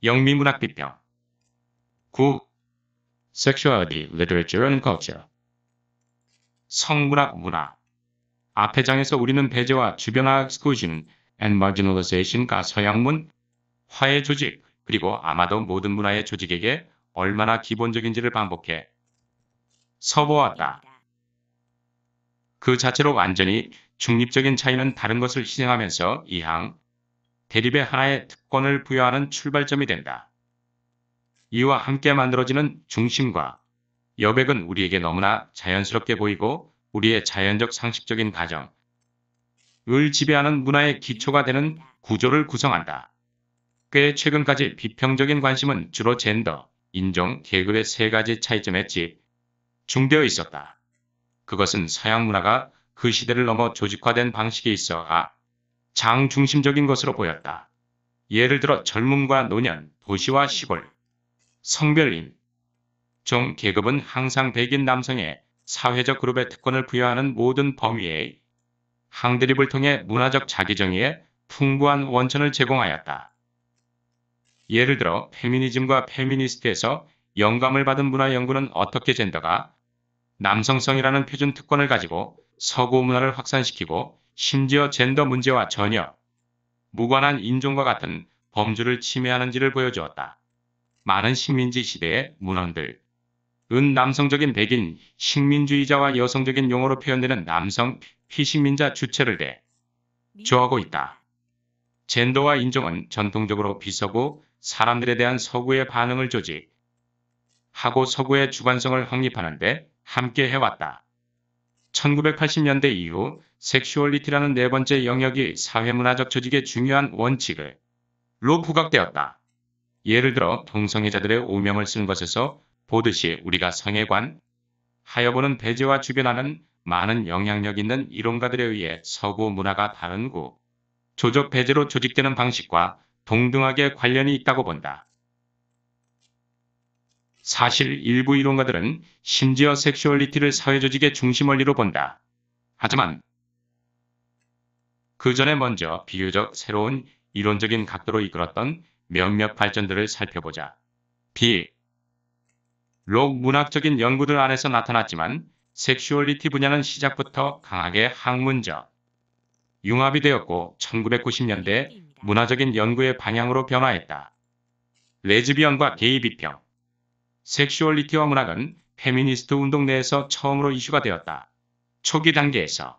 영미문학 비평 9. Sexuality, Literature and Culture. 성문학 문화. 앞의 장에서 우리는 배제와 주변화 exclusion and marginalization가 서양문 화의 조직 그리고 아마도 모든 문화의 조직에게 얼마나 기본적인지를 반복해 서보았다. 그 자체로 완전히 중립적인 차이는 다른 것을 희생하면서 이항, 대립의 하나의 특권을 부여하는 출발점이 된다. 이와 함께 만들어지는 중심과 여백은 우리에게 너무나 자연스럽게 보이고 우리의 자연적 상식적인 가정을 지배하는 문화의 기초가 되는 구조를 구성한다. 꽤 최근까지 비평적인 관심은 주로 젠더, 인종, 계급의 세 가지 차이점에 집중되어 있었다. 그것은 서양 문화가 그 시대를 넘어 조직화된 방식에 있어 장중심적인 것으로 보였다. 예를 들어 젊음과 노년, 도시와 시골, 성별인, 종, 계급은 항상 백인 남성의 사회적 그룹의 특권을 부여하는 모든 범위의 항대립을 통해 문화적 자기정의에 풍부한 원천을 제공하였다. 예를 들어 페미니즘과 페미니스트에서 영감을 받은 문화 연구는 어떻게 젠더가 남성성이라는 표준 특권을 가지고 서구 문화를 확산시키고 심지어 젠더 문제와 전혀 무관한 인종과 같은 범주를 침해하는지를 보여주었다. 많은 식민지 시대의 문헌들은 남성적인 백인 식민주의자와 여성적인 용어로 표현되는 남성 피식민자 주체를 대조하고 있다. 젠더와 인종은 전통적으로 비서구 사람들에 대한 서구의 반응을 조직하고 서구의 주관성을 확립하는데 함께 해왔다. 1980년대 이후 섹슈얼리티라는 네 번째 영역이 사회문화적 조직의 중요한 원칙으로 부각되었다. 예를 들어 동성애자들의 오명을 쓰는 것에서 보듯이 우리가 성에 관하여 보는 배제와 주변화는 많은 영향력 있는 이론가들에 의해 서구 문화가 다른 구조적 배제로 조직되는 방식과 동등하게 관련이 있다고 본다. 사실 일부 이론가들은 심지어 섹슈얼리티를 사회조직의 중심 원리로 본다. 하지만 그 전에 먼저 비교적 새로운 이론적인 각도로 이끌었던 몇몇 발전들을 살펴보자. 비록 문학적인 연구들 안에서 나타났지만 섹슈얼리티 분야는 시작부터 강하게 학문적 융합이 되었고 1990년대 문화적인 연구의 방향으로 변화했다. 레즈비언과 게이 비평. 섹슈얼리티와 문학은 페미니스트 운동 내에서 처음으로 이슈가 되었다. 초기 단계에서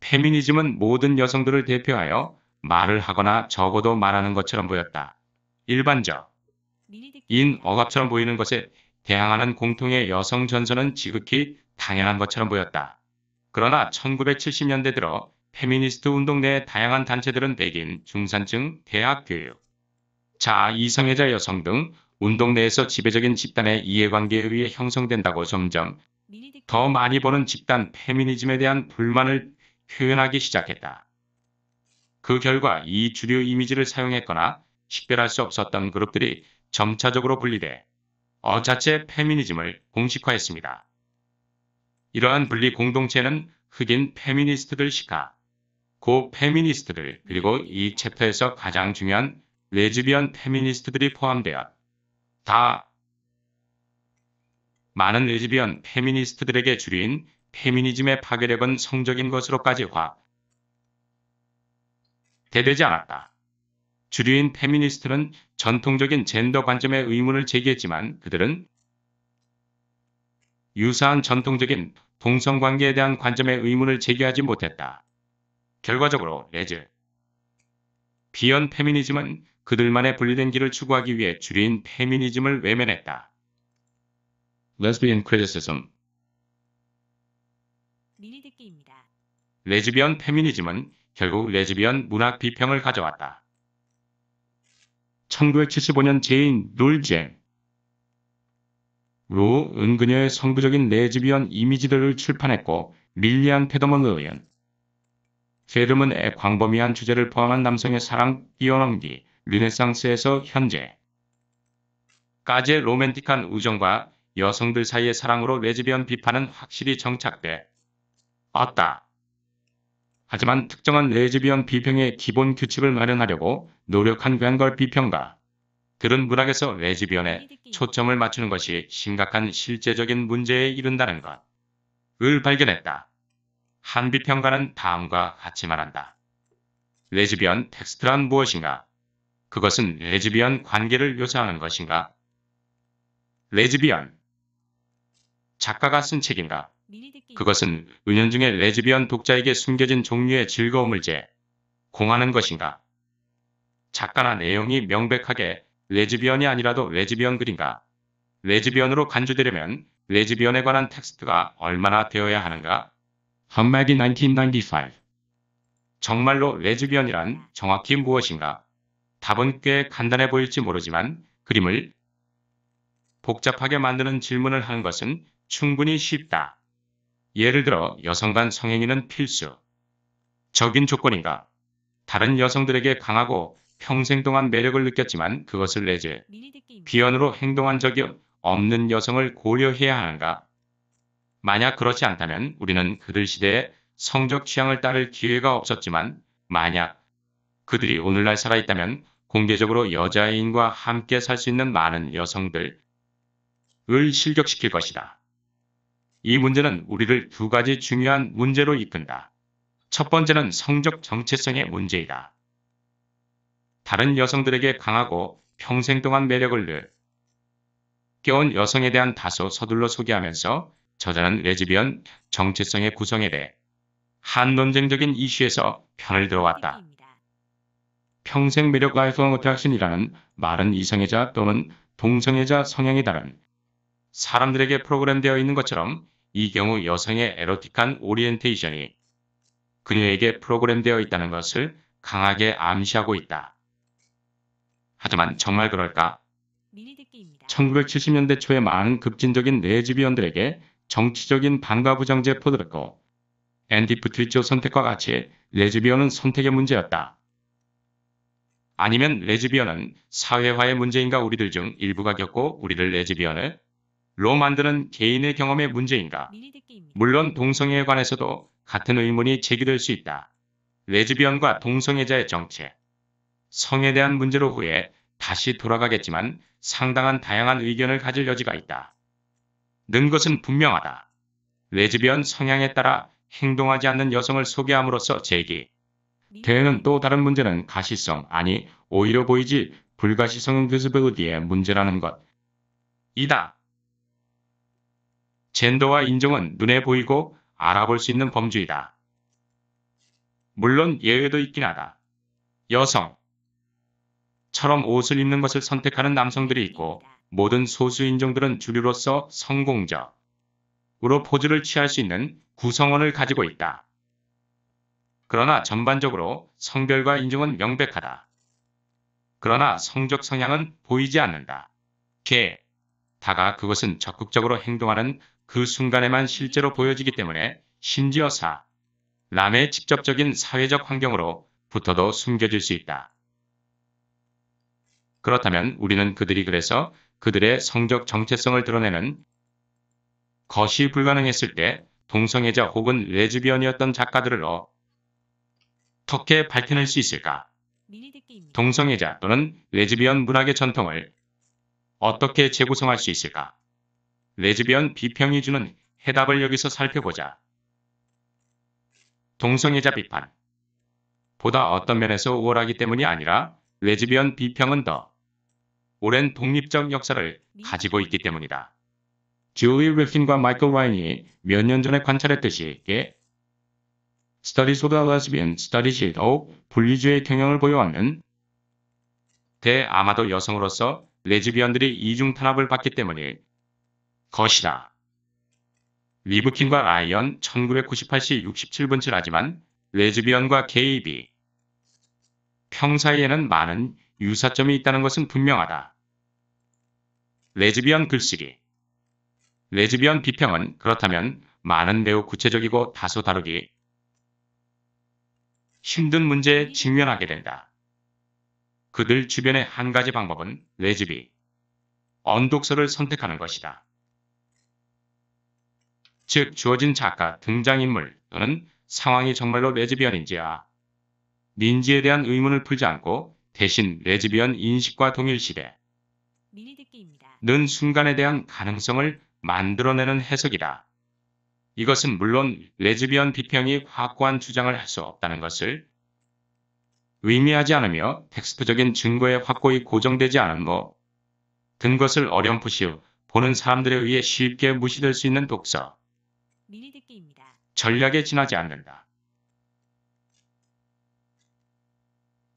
페미니즘은 모든 여성들을 대표하여 말을 하거나 적어도 말하는 것처럼 보였다. 일반적인 억압처럼 보이는 것에 대항하는 공통의 여성 전선은 지극히 당연한 것처럼 보였다. 그러나 1970년대 들어 페미니스트 운동 내 다양한 단체들은 백인, 중산층, 대학 교육, 자, 이성애자 여성 등 운동 내에서 지배적인 집단의 이해관계에 의해 형성된다고 점점 더 많이 보는 집단 페미니즘에 대한 불만을 표현하기 시작했다. 그 결과 이 주류 이미지를 사용했거나 식별할 수 없었던 그룹들이 점차적으로 분리돼 자체 페미니즘을 공식화했습니다. 이러한 분리 공동체는 흑인 페미니스트들 시카고 페미니스트들 그리고 이 챕터에서 가장 중요한 레즈비언 페미니스트들이 포함되었다. 많은 레즈비언 페미니스트들에게 주류인 페미니즘의 파괴력은 성적인 것으로까지 확대되지 않았다. 주류인 페미니스트는 전통적인 젠더 관점에 의문을 제기했지만 그들은 유사한 전통적인 동성관계에 대한 관점에 의문을 제기하지 못했다. 결과적으로 레즈비언 페미니즘은 그들만의 분리된 길을 추구하기 위해 주류인 페미니즘을 외면했다. Lesbian criticism. 레즈비언 페미니즘은 결국 레즈비언 문학 비평을 가져왔다. 1975년 제인 룰젠 은 그녀의 성부적인 레즈비언 이미지들을 출판했고 밀리안 페더먼 의원 페르문의 광범위한 주제를 포함한 남성의 사랑 뛰어넘기 르네상스에서 현재까지의 로맨틱한 우정과 여성들 사이의 사랑으로 레즈비언 비판은 확실히 정착되었다. 하지만 특정한 레즈비언 비평의 기본 규칙을 마련하려고 노력한 괸걸 비평가 들은 문학에서 레즈비언에 미리 듣기. 초점을 맞추는 것이 심각한 실제적인 문제에 이른다는 것을 발견했다. 한 비평가는 다음과 같이 말한다. 레즈비언 텍스트란 무엇인가? 그것은 레즈비언 관계를 묘사하는 것인가? 레즈비언 작가가 쓴 책인가? 미리 듣기. 그것은 은연중에 레즈비언 독자에게 숨겨진 종류의 즐거움을 제공하는 것인가? 작가나 내용이 명백하게 레즈비언이 아니라도 레즈비언 글인가? 레즈비언으로 간주되려면 레즈비언에 관한 텍스트가 얼마나 되어야 하는가? 험맥이 1995. 정말로 레즈비언이란 정확히 무엇인가? 답은 꽤 간단해 보일지 모르지만 그림을 복잡하게 만드는 질문을 하는 것은 충분히 쉽다. 예를 들어 여성 간 성행위는 필수적인 조건인가? 다른 여성들에게 강하고 평생 동안 매력을 느꼈지만 그것을 미리 듣기입니다. 레즈비언으로 행동한 적이 없는 여성을 고려해야 하는가? 만약 그렇지 않다면 우리는 그들 시대의 성적 취향을 따를 기회가 없었지만 만약 그들이 오늘날 살아있다면 공개적으로 여자애인과 함께 살 수 있는 많은 여성들을 실격시킬 것이다. 이 문제는 우리를 두 가지 중요한 문제로 이끈다. 첫 번째는 성적 정체성의 문제이다. 다른 여성들에게 강하고 평생 동안 매력을 느껴온 여성에 대한 다소 서둘러 소개하면서 저자는 레즈비언 정체성의 구성에 대해 한 논쟁적인 이슈에서 편을 들어왔다. 듣기입니다. 평생 매력 라이프long 어트랙션이라는 말은 이성애자 또는 동성애자 성향이 다른 사람들에게 프로그램되어 있는 것처럼 이 경우 여성의 에로틱한 오리엔테이션이 그녀에게 프로그램되어 있다는 것을 강하게 암시하고 있다. 하지만 정말 그럴까? 미리 듣기입니다. 1970년대 초에 많은 급진적인 레즈비언들에게 정치적인 반가부장제 포드랬고 앤디프트리초 선택과 같이 레즈비언은 선택의 문제였다. 아니면 레즈비언은 사회화의 문제인가? 우리들 중 일부가 겪고 우리를 레즈비언으로 만드는 개인의 경험의 문제인가? 미리 듣기입니다. 물론 동성애에 관해서도 같은 의문이 제기될 수 있다. 레즈비언과 동성애자의 정체, 성에 대한 문제로 후에 다시 돌아가겠지만 상당한 다양한 의견을 가질 여지가 있다. 는 것은 분명하다. 레즈비언 성향에 따라 행동하지 않는 여성을 소개함으로써 제기 미리 대에는 듣기입니다. 또 다른 문제는 가시성, 아니 오히려 보이지 불가시성인 비즈빌리티의 문제라는 것이다. 젠더와 인종은 눈에 보이고 알아볼 수 있는 범주이다. 물론 예외도 있긴 하다. 여성처럼 옷을 입는 것을 선택하는 남성들이 있고 모든 소수 인종들은 주류로서 성공적으로 포즈를 취할 수 있는 구성원을 가지고 있다. 그러나 전반적으로 성별과 인종은 명백하다. 그러나 성적 성향은 보이지 않는다. 게다가 그것은 적극적으로 행동하는 그 순간에만 실제로 보여지기 때문에 심지어 사람의 직접적인 사회적 환경으로부터도 숨겨질 수 있다. 그렇다면 우리는 그들이 그래서 그들의 성적 정체성을 드러내는 것이 불가능했을 때 동성애자 혹은 레즈비언이었던 작가들을 어떻게 밝혀낼 수 있을까? 미리 듣기입니다. 동성애자 또는 레즈비언 문학의 전통을 어떻게 재구성할 수 있을까? 레즈비언 비평이 주는 해답을 여기서 살펴보자. 동성애자 비판 보다 어떤 면에서 우월하기 때문이 아니라 레즈비언 비평은 더 오랜 독립적 역사를 가지고 있기 때문이다. 줄리 리핀과 마이클 라인이 몇 년 전에 관찰했듯이 Studies of the Lesbian Studies이 더욱 분리주의 경향을 보여왔는 아마도 여성으로서 레즈비언들이 이중 탄압을 받기 때문일 것이다. 리브킨과 라이언 1998시 67분칠 하지만 레즈비언과 게이 비 평 사이에는 많은 유사점이 있다는 것은 분명하다. 레즈비언 글쓰기 레즈비언 비평은 그렇다면 많은 매우 구체적이고 다소 다루기 힘든 문제에 직면하게 된다. 그들 주변의 한 가지 방법은 레즈비 언독서를 선택하는 것이다. 즉 주어진 작가, 등장인물 또는 상황이 정말로 레즈비언인지 아닌지에 대한 의문을 풀지 않고 대신 레즈비언 인식과 동일시돼 미리 듣기입니다. 는 순간에 대한 가능성을 만들어내는 해석이다. 이것은 물론 레즈비언 비평이 확고한 주장을 할 수 없다는 것을 의미하지 않으며 텍스트적인 증거에 확고히 고정되지 않은 든 것을 어렴풋이 보는 사람들에 의해 쉽게 무시될 수 있는 독서 미리 듣기입니다. 전략에 지나지 않는다.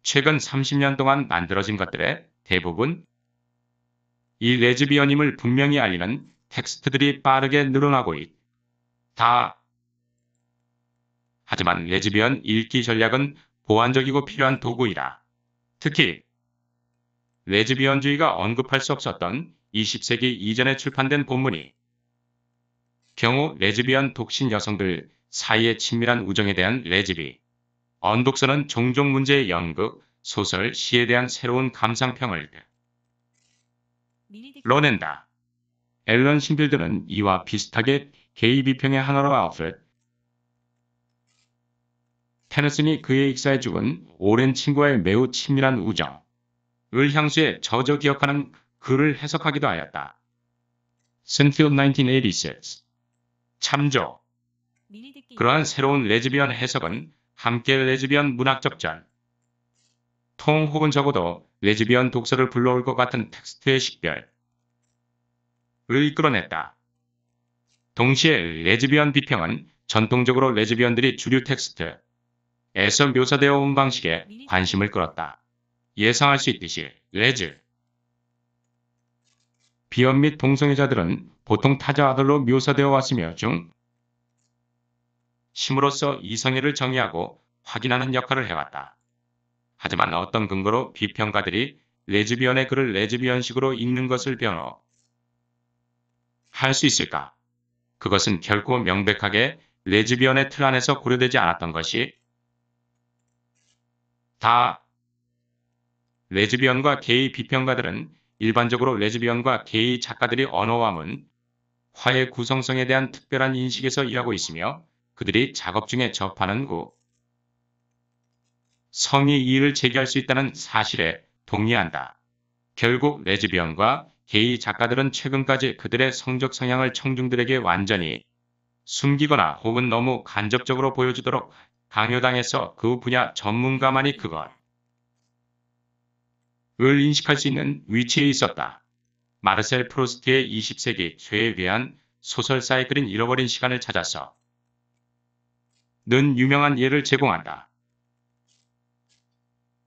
최근 30년 동안 만들어진 것들의 대부분 이 레즈비언임을 분명히 알리는 텍스트들이 빠르게 늘어나고 있다. 하지만 레즈비언 읽기 전략은 보완적이고 필요한 도구이다. 특히 레즈비언주의가 언급할 수 없었던 20세기 이전에 출판된 본문이 경우 레즈비언 독신 여성들 사이의 친밀한 우정에 대한 레즈비 언독서는 종종 문제의 연극, 소설, 시에 대한 새로운 감상평을 미리 듣기. 런낸다. 앨런 신필드는 이와 비슷하게 게이 비평의 하나로 알프레드 테너슨이 그의 익사에 죽은 오랜 친구와의 매우 친밀한 우정을 향수에 젖어 기억하는 글을 해석하기도 하였다. Sinfield 1986 참조. 미리 듣기. 그러한 새로운 레즈비언 해석은 함께 레즈비언 문학적 전 통 혹은 적어도 레즈비언 독서를 불러올 것 같은 텍스트의 식별을 이끌어냈다. 동시에 레즈비언 비평은 전통적으로 레즈비언들이 주류 텍스트에서 묘사되어 온 방식에 관심을 끌었다. 예상할 수 있듯이 레즈 비언 및 동성애자들은 보통 타자 아들로 묘사되어 왔으며 심으로써 이성애를 정의하고 확인하는 역할을 해왔다. 하지만 어떤 근거로 비평가들이 레즈비언의 글을 레즈비언식으로 읽는 것을 변호할 수 있을까? 그것은 결코 명백하게 레즈비언의 틀 안에서 고려되지 않았던 것이 다. 레즈비언과 게이 비평가들은 일반적으로 레즈비언과 게이 작가들이 언어와 화의 구성성에 대한 특별한 인식에서 일하고 있으며 그들이 작업 중에 접하는 성의 이의를 제기할 수 있다는 사실에 동의한다. 결국 레즈비언과 게이 작가들은 최근까지 그들의 성적 성향을 청중들에게 완전히 숨기거나 혹은 너무 간접적으로 보여주도록 강요당해서 그 분야 전문가만이 그것을 인식할 수 있는 위치에 있었다. 마르셀 프루스트의 20세기 최에 대한 소설 사이클인 잃어버린 시간을 찾아서 는 유명한 예를 제공한다.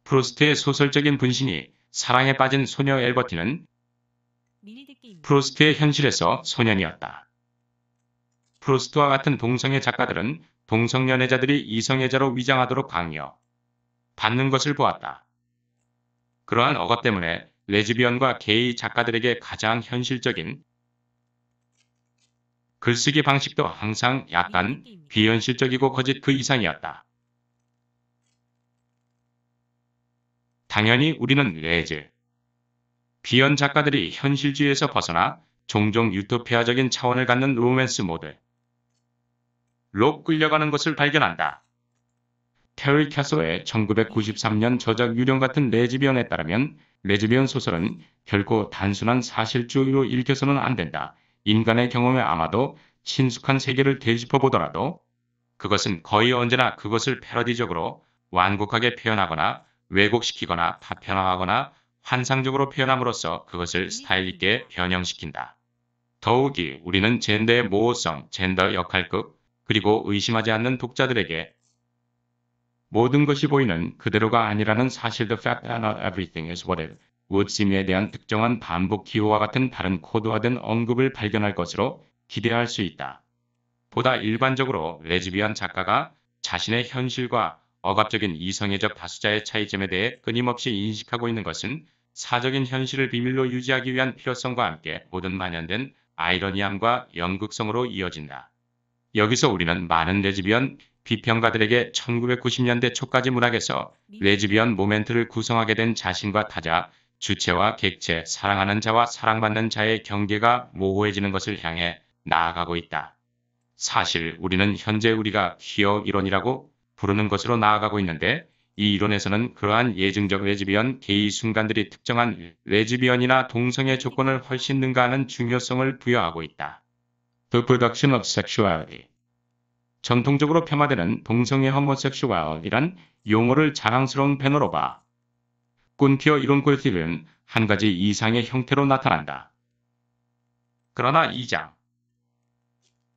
프루스트의 소설적인 분신이 사랑에 빠진 소녀 엘버티는 미리 듣기입니다. 프루스트의 현실에서 소년이었다. 프루스트와 같은 동성애 작가들은 동성연애자들이 이성애자로 위장하도록 강요 받는 것을 보았다. 그러한 억압 때문에 레즈비언과 게이 작가들에게 가장 현실적인 글쓰기 방식도 항상 약간 비현실적이고 거짓 그 이상이었다. 당연히 우리는 레즈 비언 작가들이 현실주의에서 벗어나 종종 유토피아적인 차원을 갖는 로맨스 모드로 끌려가는 것을 발견한다. 테리 캐서의 1993년 저작 유령 같은 레즈비언에 따르면 레즈비언 소설은 결코 단순한 사실주의로 읽혀서는 안 된다. 인간의 경험에 아마도 친숙한 세계를 되짚어보더라도 그것은 거의 언제나 그것을 패러디적으로 완곡하게 표현하거나 왜곡시키거나 파편화하거나 환상적으로 표현함으로써 그것을 스타일 있게 변형시킨다. 더욱이 우리는 젠더의 모호성, 젠더 역할극, 그리고 의심하지 않는 독자들에게 모든 것이 보이는 그대로가 아니라는 사실 the fact that not everything is what it would seem에 대한 특정한 반복 기호와 같은 다른 코드화된 언급을 발견할 것으로 기대할 수 있다. 보다 일반적으로 레즈비언 작가가 자신의 현실과 억압적인 이성애적 다수자의 차이점에 대해 끊임없이 인식하고 있는 것은 사적인 현실을 비밀로 유지하기 위한 필요성과 함께 모든 만연된 아이러니함과 연극성으로 이어진다. 여기서 우리는 많은 레즈비언 비평가들에게 1990년대 초까지 문학에서 레즈비언 모멘트를 구성하게 된 자신과 타자, 주체와 객체, 사랑하는 자와 사랑받는 자의 경계가 모호해지는 것을 향해 나아가고 있다. 사실 우리는 현재 우리가 퀴어 이론이라고 부르는 것으로 나아가고 있는데 이 이론에서는 그러한 예증적 레즈비언 게이 순간들이 특정한 레즈비언이나 동성애 조건을 훨씬 능가하는 중요성을 부여하고 있다. The production of sexuality. 전통적으로 폄하되는 동성애 homoseksual이란 용어를 자랑스러운 배너로 봐. 꾼티어 이론 꼴티는 한 가지 이상의 형태로 나타난다. 그러나 2장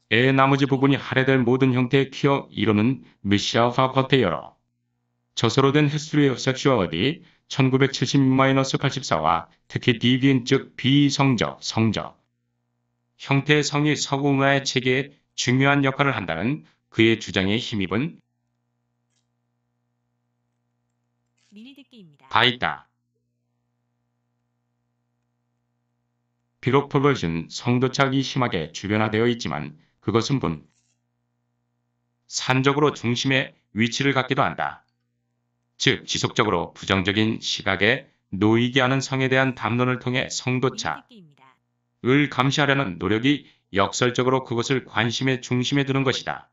의 나머지 부분이 할애될 모든 형태의 퀴어 이론은 미셸 파커테여러 저서로 된 History of Sexuality 1976-84와 특히 디비언 즉 비성적, 성적 형태의 성이 서구 문화의 체계에 중요한 역할을 한다는 그의 주장에 힘입은 미리 듣기입니다. 바 있다. 비록 perversion, 성도착이 심하게 주변화되어 있지만 그것은 산적으로 중심의 위치를 갖기도 한다. 즉 지속적으로 부정적인 시각에 놓이게 하는 성에 대한 담론을 통해 미리 성도착을 듣기입니다. 감시하려는 노력이 역설적으로 그것을 관심의 중심에 두는 것이다.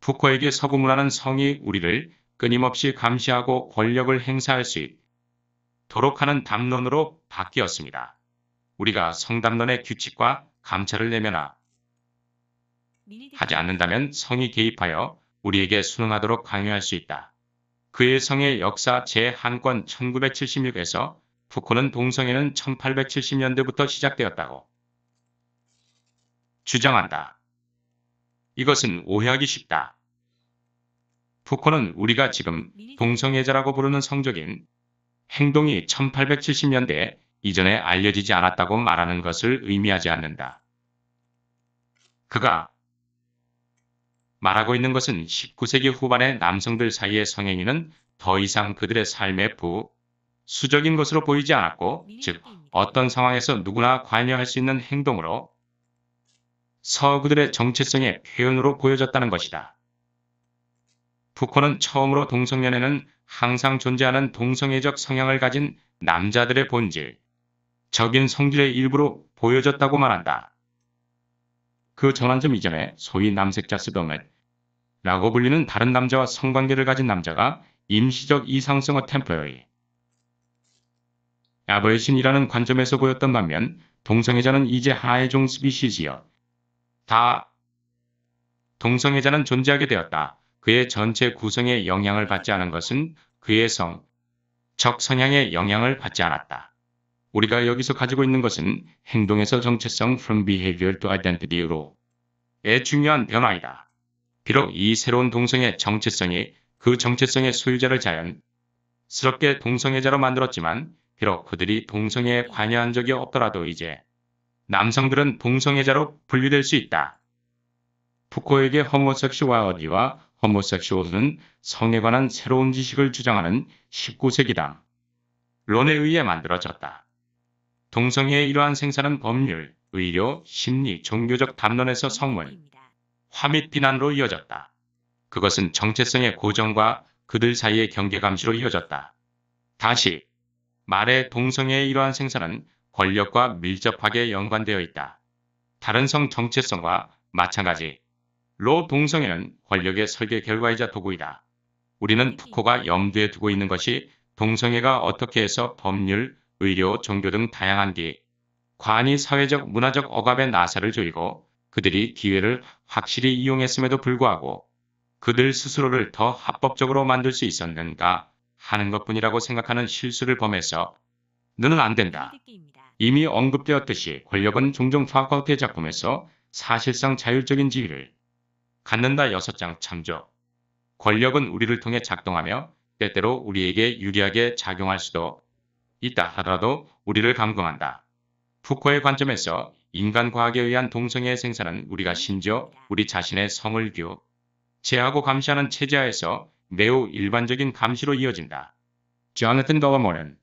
푸코에게 서구 문화는 성이 우리를 끊임없이 감시하고 권력을 행사할 수 있도록 하는 담론으로 바뀌었습니다. 우리가 성담론의 규칙과 감찰을 내면하지 미리 듣기. 않는다면 성이 개입하여 우리에게 순응하도록 강요할 수 있다. 그의 성의 역사 제1권 1976에서 푸코는 동성애는 1870년대부터 시작되었다고 주장한다. 이것은 오해하기 쉽다. 푸코는 우리가 지금 미리 듣기. 동성애자라고 부르는 성적인 행동이 1870년대 이전에 알려지지 않았다고 말하는 것을 의미하지 않는다. 그가 말하고 있는 것은 19세기 후반의 남성들 사이의 성행위는 더 이상 그들의 삶의 수적인 것으로 보이지 않았고, 미리 즉 듣기입니다. 어떤 상황에서 누구나 관여할 수 있는 행동으로 그들의 정체성의 표현으로 보여졌다는 것이다. 푸코는 처음으로 동성연애는 항상 존재하는 동성애적 성향을 가진 남자들의 본질, 적인 성질의 일부로 보여졌다고 말한다. 그 전환점 이전에 소위 남색자 스도멧라고 불리는 다른 남자와 성관계를 가진 남자가 임시적 이상성어 템포러리 아버신이라는 관점에서 보였던 반면 동성애자는 이제 하나의 종 스피시지여 다 동성애자는 존재하게 되었다. 그의 전체 구성에 영향을 받지 않은 것은 그의 적 성향에 영향을 받지 않았다. 우리가 여기서 가지고 있는 것은 행동에서 정체성 from behavior to identity로의 중요한 변화이다. 비록 이 새로운 동성애 정체성이 그 정체성의 소유자를 자연스럽게 동성애자로 만들었지만 비록 그들이 동성애에 관여한 적이 없더라도 이제 남성들은 동성애자로 분류될 수 있다. 푸코에게 호모섹슈얼리티와 호모섹슈얼은 성에 관한 새로운 지식을 주장하는 19세기당 론에 의해 만들어졌다. 동성애의 이러한 생산은 법률, 의료, 심리, 종교적 담론에서 미리 성문, 듣기입니다. 화 및 비난으로 이어졌다. 그것은 정체성의 고정과 그들 사이의 경계 감시로 이어졌다. 다시 말해 동성애의 이러한 생산은 권력과 밀접하게 연관되어 있다. 다른 성 정체성과 마찬가지로 동성애는 권력의 설계 결과이자 도구이다. 우리는 푸코가 염두에 두고 있는 것이 동성애가 어떻게 해서 법률, 의료, 종교 등 다양한 관이 사회적, 문화적 억압의 나사를 조이고 그들이 기회를 확실히 이용했음에도 불구하고 그들 스스로를 더 합법적으로 만들 수 있었는가 하는 것뿐이라고 생각하는 실수를 범해서 너는 안 된다. 미리 듣기입니다. 이미 언급되었듯이 권력은 종종 파커트의 작품에서 사실상 자율적인 지위를 갖는다. 6장 참조. 권력은 우리를 통해 작동하며 때때로 우리에게 유리하게 작용할 수도 있다 하더라도 우리를 감금한다. 푸코의 관점에서 인간 과학에 의한 동성애의 생산은 우리가 심지어 우리 자신의 성을 제하고 감시하는 체제하에서 매우 일반적인 감시로 이어진다. 조나탄 더머는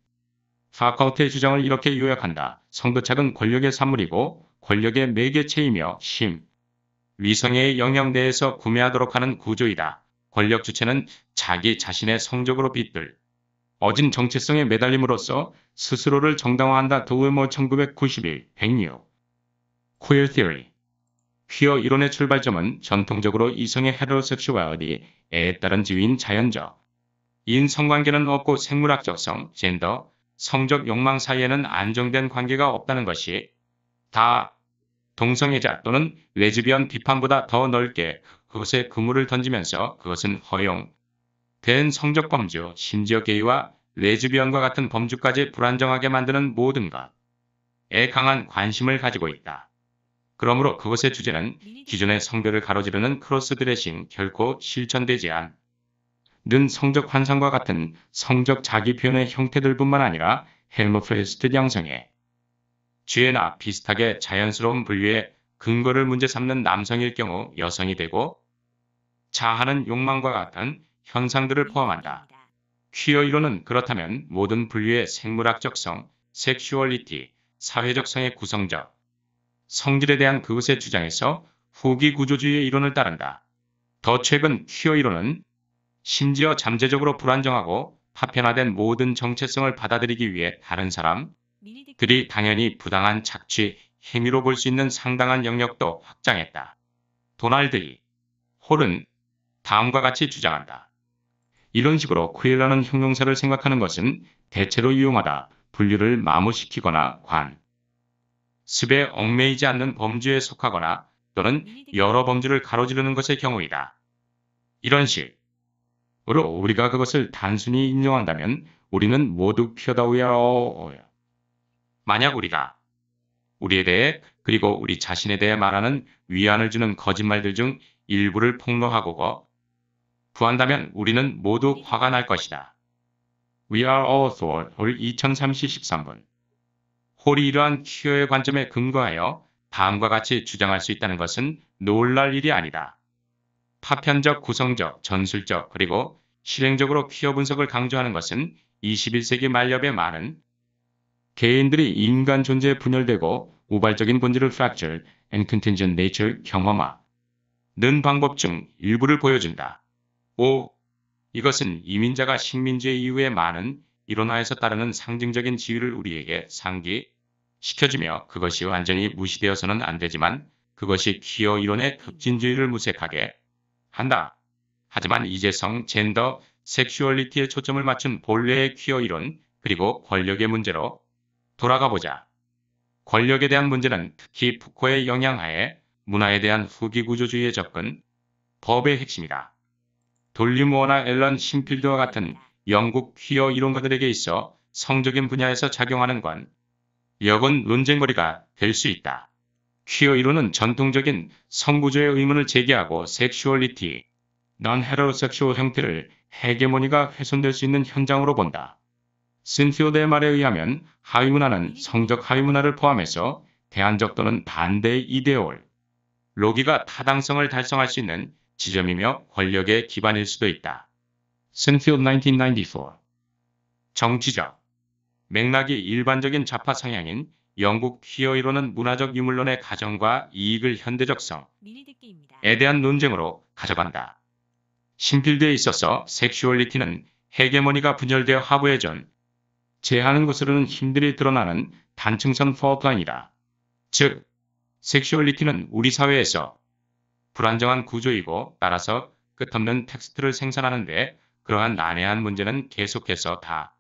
파커트의 주장을 이렇게 요약한다. 성도착은 권력의 산물이고 권력의 매개체이며 위성애의 영역 내에서 구매하도록 하는 구조이다. 권력 주체는 자기 자신의 성적으로 빗들 어진 정체성에 매달림으로써 스스로를 정당화한다. 도웨머 1991 106 Queer Theory 퀴어 이론의 출발점은 전통적으로 이성의 헤테로섹슈얼리티에 따른 지위인 자연적 인 성관계는 없고 생물학적 성, 젠더, 성적 욕망 사이에는 안정된 관계가 없다는 것이 다 동성애자 또는 레즈비언 비판보다 더 넓게 그것에 그물을 던지면서 그것은 허용된 성적 범주, 심지어 게이와 레즈비언과 같은 범주까지 불안정하게 만드는 모든 것에 강한 관심을 가지고 있다. 그러므로 그것의 주제는 기존의 성별을 가로지르는 크로스 드레싱, 결코 실천되지 않는 성적 환상과 같은 성적 자기 표현의 형태들뿐만 아니라 헬머프레스트 양성의 쥐나 비슷하게 자연스러운 분류의 근거를 문제 삼는 남성일 경우 여성이 되고 자하는 욕망과 같은 현상들을 포함한다. 퀴어 이론은 그렇다면 모든 분류의 생물학적 성, 섹슈얼리티, 사회적 성의 구성적 성질에 대한 그것의 주장에서 후기 구조주의의 이론을 따른다. 더 최근 퀴어 이론은 심지어 잠재적으로 불안정하고 파편화된 모든 정체성을 받아들이기 위해 다른 사람들이 당연히 부당한 착취, 행위로 볼 수 있는 상당한 영역도 확장했다. 도널드 E. 홀은 다음과 같이 주장한다. 이런 식으로 퀴어라는 형용사를 생각하는 것은 대체로 유용하다. 분류를 마무시키거나 습에 얽매이지 않는 범주에 속하거나 또는 여러 범주를 가로지르는 것의 경우이다. 이런 식으로 우리가 그것을 단순히 인정한다면 우리는 모두 퀴어다우야. 만약 우리가 우리에 대해 그리고 우리 자신에 대해 말하는 위안을 주는 거짓말들 중 일부를 폭로하고 구한다면 우리는 모두 화가 날 것이다. We are all Thor, 올 2033분. 홀이 이러한 퀴어의 관점에 근거하여 다음과 같이 주장할 수 있다는 것은 놀랄 일이 아니다. 파편적, 구성적, 전술적, 그리고 실행적으로 퀴어 분석을 강조하는 것은 21세기 말엽의 많은 개인들이 인간 존재에 분열되고 우발적인 본질을 fractured and contingent nature 경험하는 방법 중 일부를 보여준다. 5. 이것은 이민자가 식민지의 이후에 많은 이론화에서 따르는 상징적인 지위를 우리에게 상기시켜주며 그것이 완전히 무시되어서는 안 되지만 그것이 퀴어 이론의 급진주의를 무색하게 한다. 하지만 이제 성, 젠더, 섹슈얼리티에 초점을 맞춘 본래의 퀴어 이론 그리고 권력의 문제로 돌아가 보자. 권력에 대한 문제는 특히 푸코의 영향하에 문화에 대한 후기 구조주의의 접근, 법의 핵심이다. 돌리무어나 앨런 신필드와 같은 영국 퀴어 이론가들에게 있어 성적인 분야에서 작용하는 권력은 논쟁거리가 될 수 있다. 퀴어 이론은 전통적인 성구조의 의문을 제기하고 섹슈얼리티, non-heterosexual 형태를 헤게모니가 훼손될 수 있는 현장으로 본다. 신필드의 말에 의하면 하위문화는 성적 하위문화를 포함해서 대안적 또는 반대의 이데올, 로기가 타당성을 달성할 수 있는 지점이며 권력의 기반일 수도 있다. 신필드 1994. 정치적 맥락이 일반적인 좌파 성향인 영국 퀴어 이론은 문화적 유물론의 가정과 이익을 현대적 성에 대한 논쟁으로 가져간다. 신필드에 있어서 섹슈얼리티는 헤게모니가 분열되어 하부의 제하는 것으로는 힘들이 드러나는 단층선 포플라인이다. 즉, 섹슈얼리티는 우리 사회에서 불안정한 구조이고 따라서 끝없는 텍스트를 생산하는데 그러한 난해한 문제는 계속해서 다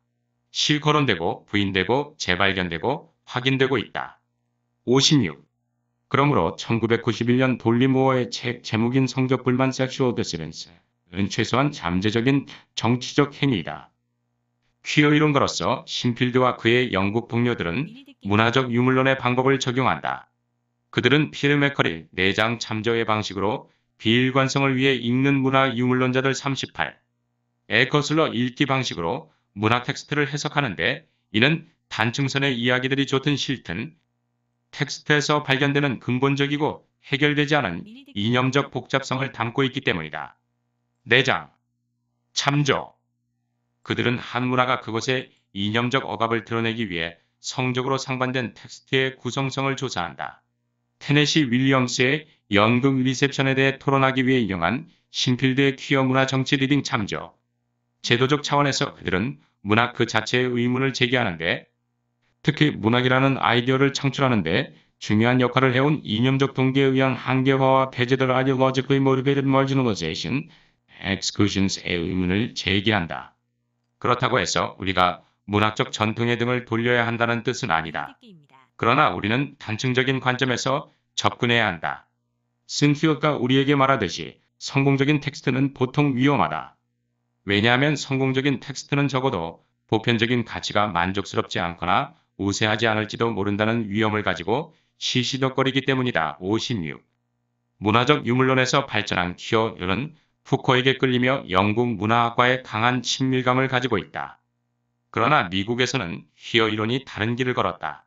실거론되고 부인되고 재발견되고 확인되고 있다. 56. 그러므로 1991년 돌리무어의 책 제목인 성적 불만 섹슈얼 디시던스는 최소한 잠재적인 정치적 행위이다. 퀴어 이론가로서 신필드와 그의 영국 동료들은 문화적 유물론의 방법을 적용한다. 그들은 필 맥커리 내장 참저의 방식으로 비일관성을 위해 읽는 문화 유물론자들 38에 거슬러 읽기 방식으로 문학 텍스트를 해석하는데 이는 단층선의 이야기들이 좋든 싫든 텍스트에서 발견되는 근본적이고 해결되지 않은 이념적 복잡성을 담고 있기 때문이다. 내장 참조 그들은 한 문화가 그것의 이념적 억압을 드러내기 위해 성적으로 상반된 텍스트의 구성성을 조사한다. 테네시 윌리엄스의 연극 리셉션에 대해 토론하기 위해 인용한 신필드의 퀴어 문화 정치 리딩 참조. 제도적 차원에서 그들은 문학 그 자체의 의문을 제기하는데 특히 문학이라는 아이디어를 창출하는데 중요한 역할을 해온 이념적 동기에 의한 한계화와 폐쇄들 ideologically motivated marginalization, exclusions의 의문을 제기한다. 그렇다고 해서 우리가 문학적 전통의 등을 돌려야 한다는 뜻은 아니다. 미리듣기입니다. 그러나 우리는 단층적인 관점에서 접근해야 한다. 신필드가 우리에게 말하듯이 성공적인 텍스트는 보통 위험하다. 왜냐하면 성공적인 텍스트는 적어도 보편적인 가치가 만족스럽지 않거나 우세하지 않을지도 모른다는 위험을 가지고 시시덕거리기 때문이다. 56. 문화적 유물론에서 발전한 퀴어는 푸코에게 끌리며 영국 문화학과에 강한 친밀감을 가지고 있다. 그러나 미국에서는 퀴어 이론이 다른 길을 걸었다.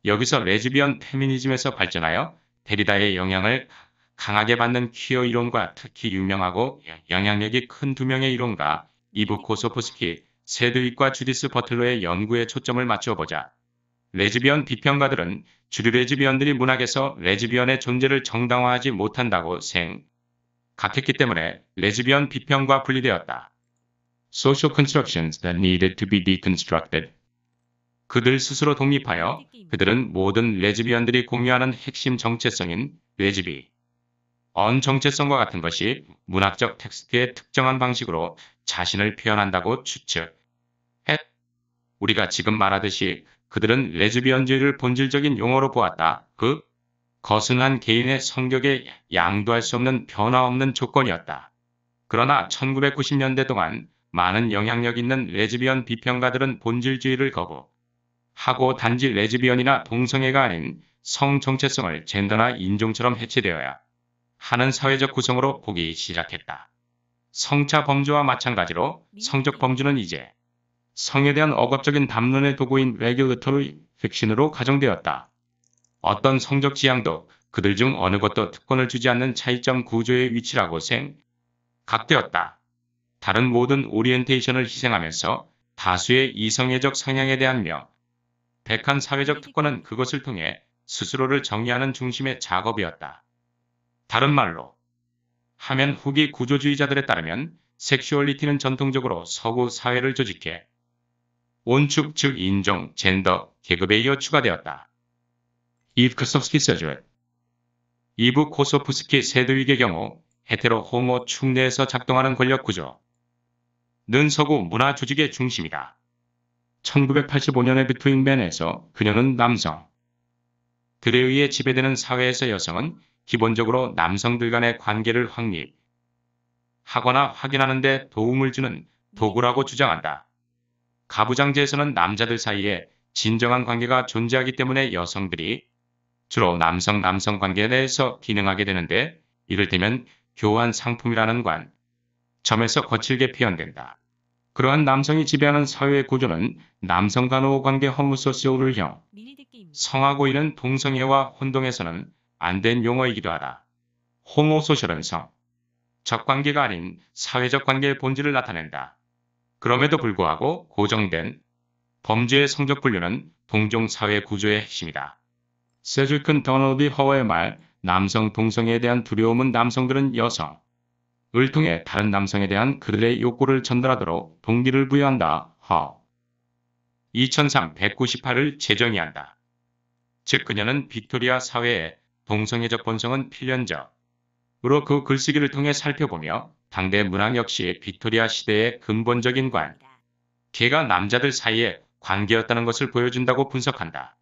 여기서 레즈비언 페미니즘에서 발전하여 데리다의 영향을 강하게 받는 퀴어 이론과 특히 유명하고 영향력이 큰 두 명의 이론가 이브 코소프스키, 세드윅과 주디스 버틀러의 연구에 초점을 맞춰보자. 레즈비언 비평가들은 주류 레즈비언들이 문학에서 레즈비언의 존재를 정당화하지 못한다고 생각했기 때문에 레즈비언 비평과 분리되었다. Social constructions that needed to be deconstructed. 그들 스스로 독립하여 미리듣기입니다. 그들은 모든 레즈비언들이 공유하는 핵심 정체성인 레즈비, 언 정체성과 같은 것이 문학적 텍스트의 특정한 방식으로 자신을 표현한다고 추측해. 우리가 지금 말하듯이 그들은 레즈비언주의를 본질적인 용어로 보았다. 그것은 한 개인의 성격에 양도할 수 없는 변화없는 조건이었다. 그러나 1990년대 동안 많은 영향력 있는 레즈비언 비평가들은 본질주의를 거부하고 단지 레즈비언이나 동성애가 아닌 성 정체성을 젠더나 인종처럼 해체되어야 하는 사회적 구성으로 보기 시작했다. 성차 범주와 마찬가지로 성적 범주는 이제 성에 대한 억압적인 담론의 도구인 레귤레터리 픽션으로 가정되었다. 어떤 성적 지향도 그들 중 어느 것도 특권을 주지 않는 차이점 구조의 위치라고 생각되었다. 다른 모든 오리엔테이션을 희생하면서 다수의 이성애적 성향에 대한 백한 사회적 특권은 그것을 통해 스스로를 정의하는 중심의 작업이었다. 다른 말로 하면 후기 구조주의자들에 따르면 섹슈얼리티는 전통적으로 서구 사회를 조직해 온축 즉 인종, 젠더, 계급에 이어 추가되었다. 이브 코소프스키 세주엣 이브 코소프스키 세드윅의 경우 헤테로 호모 축 내에서 작동하는 권력 구조는 서구 문화 조직의 중심이다. 1985년의 비트윈맨에서 그녀는 남성들에 의해 지배되는 사회에서 여성은 기본적으로 남성들 간의 관계를 확립하거나 확인하는 데 도움을 주는 도구라고 주장한다. 가부장제에서는 남자들 사이에 진정한 관계가 존재하기 때문에 여성들이 주로 남성 관계에 대해서 기능하게 되는데 이를테면 교환 상품이라는 관점에서 거칠게 표현된다. 그러한 남성이 지배하는 사회의 구조는 남성 간호 관계 허무소시오를 미리듣기입니다. 성하고 있는 동성애와 혼동에서는 안 된 용어이기도 하다. 호모소셜은 성적 관계가 아닌 사회적 관계의 본질을 나타낸다. 그럼에도 불구하고 고정된 범죄의 성적 분류는 동종 사회 구조의 핵심이다. 세주익은 더널드 허워의 말, 남성 동성애에 대한 두려움은 남성들은 여성을 통해 다른 남성에 대한 그들의 욕구를 전달하도록 동기를 부여한다. 2003 198을 재정의한다. 즉 그녀는 빅토리아 사회의 동성애적 본성은 필연적으로 그 글쓰기를 통해 살펴보며 당대 문학 역시 빅토리아 시대의 근본적인 관계가 남자들 사이의 관계였다는 것을 보여준다고 분석한다.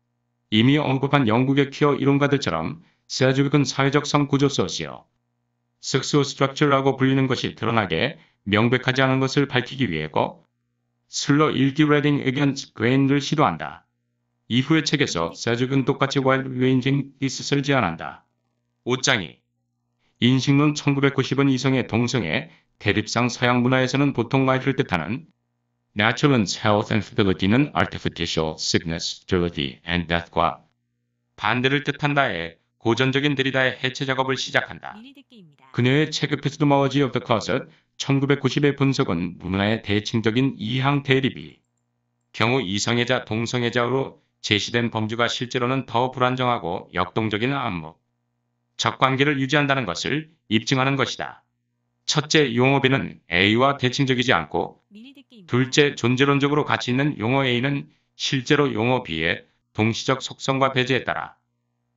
이미 언급한 영국의 퀴어 이론가들처럼 세주익은 사회적 성구조 소시오 섹스오 스트럭처라고 불리는 것이 드러나게 명백하지 않은 것을 밝히기 위해 슬러 읽기 레딩 에겐스 그레인을 시도한다. 이후의 책에서 세주익은 똑같이 와일드 레인징 디스를 제안한다. 5장이 인식론 1990은 이성의 동성애, 대립상 서양 문화에서는 보통 와이프를 뜻하는 Natural health and fertility는 artificial sickness, sterility and death과 반대를 뜻한다에 고전적인 데리다의 해체 작업을 시작한다. 미리듣기입니다. 그녀의 책 Epistemology of the Closet 1990의 분석은 문화의 대칭적인 이항 대립이 경우 이성애자 동성애자로 제시된 범주가 실제로는 더 불안정하고 역동적인 암묵적 관계를 유지한다는 것을 입증하는 것이다. 첫째, 용어 B는 A와 대칭적이지 않고 미리듣기입니다. 둘째, 존재론적으로 가치 있는 용어 A는 실제로 용어 B의 동시적 속성과 배제에 따라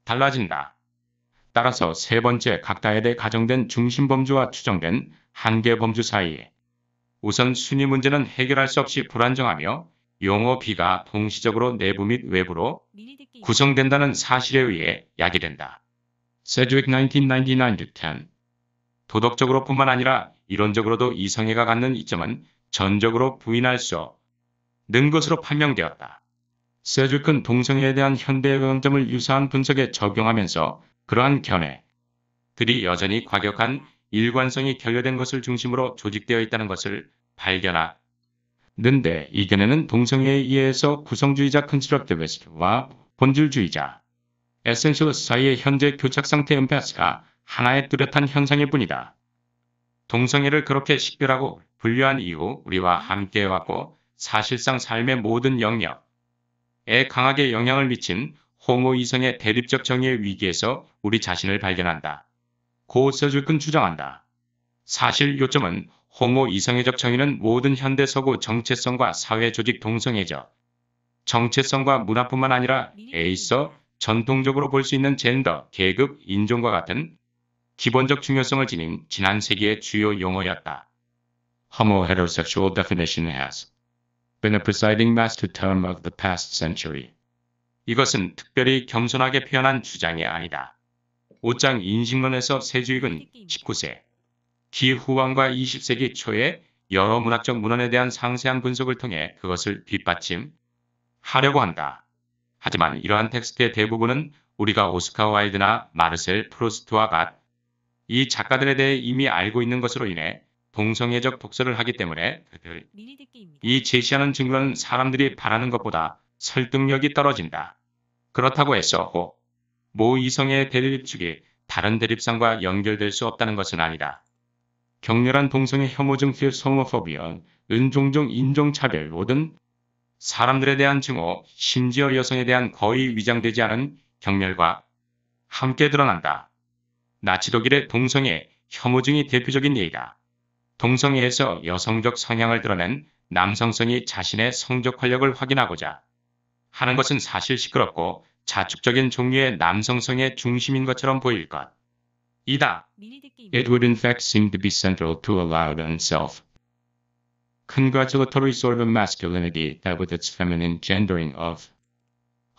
달라진다. 따라서 세 번째 각다에 대해 가정된 중심범주와 추정된 한계범주 사이에 우선 순위 문제는 해결할 수 없이 불안정하며 용어 B가 동시적으로 내부 및 외부로 미리 듣기입니다. 구성된다는 사실에 의해 야기된다. 세드윅 1999-10 도덕적으로 뿐만 아니라 이론적으로도 이성애가 갖는 이점은 전적으로 부인할 수 없는 것으로 판명되었다. 세드윅은 동성애에 대한 현대의 관점을 유사한 분석에 적용하면서 그러한 견해들이 여전히 과격한 일관성이 결여된 것을 중심으로 조직되어 있다는 것을 발견하는데 이 견해는 동성애에 의해서 구성주의자 컨스트럭티비스트와 본질주의자 에센셜리스트 사이의 현재 교착 상태 은폐스가 하나의 뚜렷한 현상일 뿐이다. 동성애를 그렇게 식별하고 분류한 이후 우리와 함께해왔고 사실상 삶의 모든 영역에 강하게 영향을 미친 호모 이성의 대립적 정의의 위기에서 우리 자신을 발견한다. 고 세드윅은 주장한다. 사실 요점은 호모 이성애적 정의는 모든 현대 서구 정체성과 사회 조직 동성애적 정체성과 문화뿐만 아니라 에 있어 전통적으로 볼 수 있는 젠더, 계급, 인종과 같은 기본적 중요성을 지닌 지난 세기의 주요 용어였다. Homo heterosexual definition has been a presiding master term of the past century. 이것은 특별히 겸손하게 표현한 주장이 아니다. 5장 인식론에서 세주익은 19세 기후왕과 20세기 초의 여러 문학적 문헌에 대한 상세한 분석을 통해 그것을 뒷받침하려고 한다. 하지만 이러한 텍스트의 대부분은 우리가 오스카 와일드나 마르셀 프루스트와 같 이 작가들에 대해 이미 알고 있는 것으로 인해 동성애적 독서를 하기 때문에 그들이 미리 듣기입니다. 제시하는 증거는 사람들이 바라는 것보다 설득력이 떨어진다. 그렇다고 해서 모 이성의 대립축이 다른 대립상과 연결될 수 없다는 것은 아니다. 격렬한 동성애 혐오증 필소모포비언, 종종 인종차별 모든 사람들에 대한 증오, 심지어 여성에 대한 거의 위장되지 않은 경멸과 함께 드러난다. 나치 독일의 동성애 혐오증이 대표적인 예이다. 동성애에서 여성적 성향을 드러낸 남성성이 자신의 성적 활력을 확인하고자 하는 것은 사실 시끄럽고 자축적인 종류의 남성성의 중심인 것처럼 보일 것이다. 미리 듣기입니다. It would in fact seem to be central to a loud and self-congratulatory sort of masculinity that with its feminine gendering of